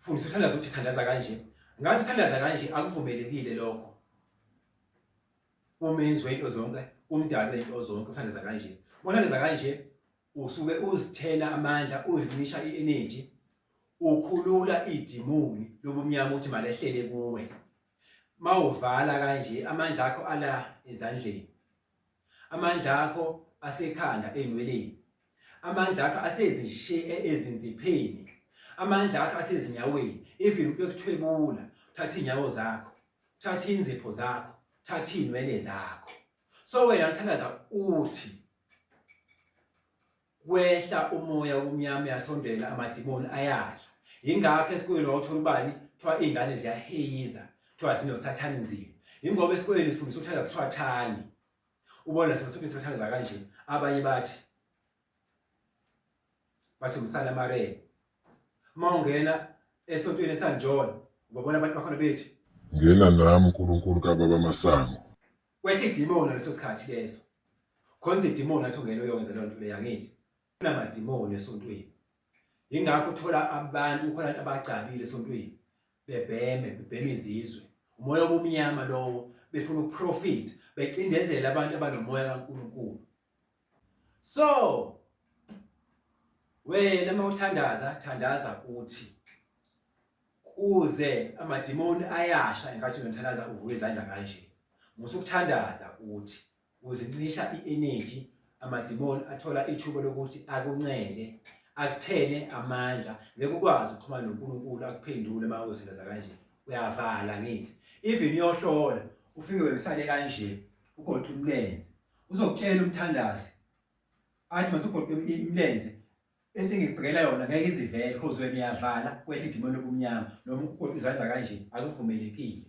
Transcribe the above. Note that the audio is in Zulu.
Fundisa uthandaza ukuthi thandaza kanje. Ngathi uthandaza kanje akuvumelekile lokho. Umenzi wento zonke, umdali wento zonke uthandaza kanje. Uthandaza kanje usuke uzithela amandla, uzicisha i-energy, ukhulula idimoni lobumnyama ukuthi malehlele kuwe. Mawuvala kanje amandla akho ala ezandleni. Amandla akho asekhanda enweleni. Amandla akho asezishe ezinzipheni. Amandla akho asezinyaweni. Even ukuthwebula, thatha inyawo zakho, thatha inzipho zakho, thatha inwele zakho. So wena uthandaza uthi kwehla umoya womnyama yasondela amadimoni ayadla. Ingakho esikoleni wawuthola ubani kuthiwa izingane ziyaheyiza, kuthiwa sinosathani nzima. Ingoba esikoleni sifundisa ukuthandaza kuthiwa thani. Ubona sifundisa ukuthandaza kanje abanye bathi umsana mare. Mawungena esontweni eSan John ubabona abantu bakhona bethi ngena nami uNkulunkulu kaBaba Masango. Kwehla idimoni leso sikhathi leso. Khonza idimoni athi ungena uyokwenza leyo nto leya ngithi. Kunamadimoni esontweni. Ingakho uthola abantu ukhona abacabile esontweni bebheme izizwe. Umoya wobumnyama lowo befuna ukuprofit, becindezela abantu abanomoya kaNkulunkulu. So wena mawuthandaza thandaza uthi kuze amadimoni ayasha enkathi unothandaza uvule izandla kanje. Musukuthandaza uthi uzincisha i-energy, amadimoni athola ithuba lokuthi akuncele, akuthene amandla, ngeke ukwazi ukuxhumana noNkulunkulu akuphendule uma uzithandaza kanje. Uyavala ngithi. Even uyohlola ufike wemhlale kanje ugoqa umlenze. Uzokutshela umthandazi athi masugoqa imlenze into engibhekela yona ngeke izivele because wena uyavala kwehla idimoni lobumnyama noma ugoqa izandla kanje akuvumelekile.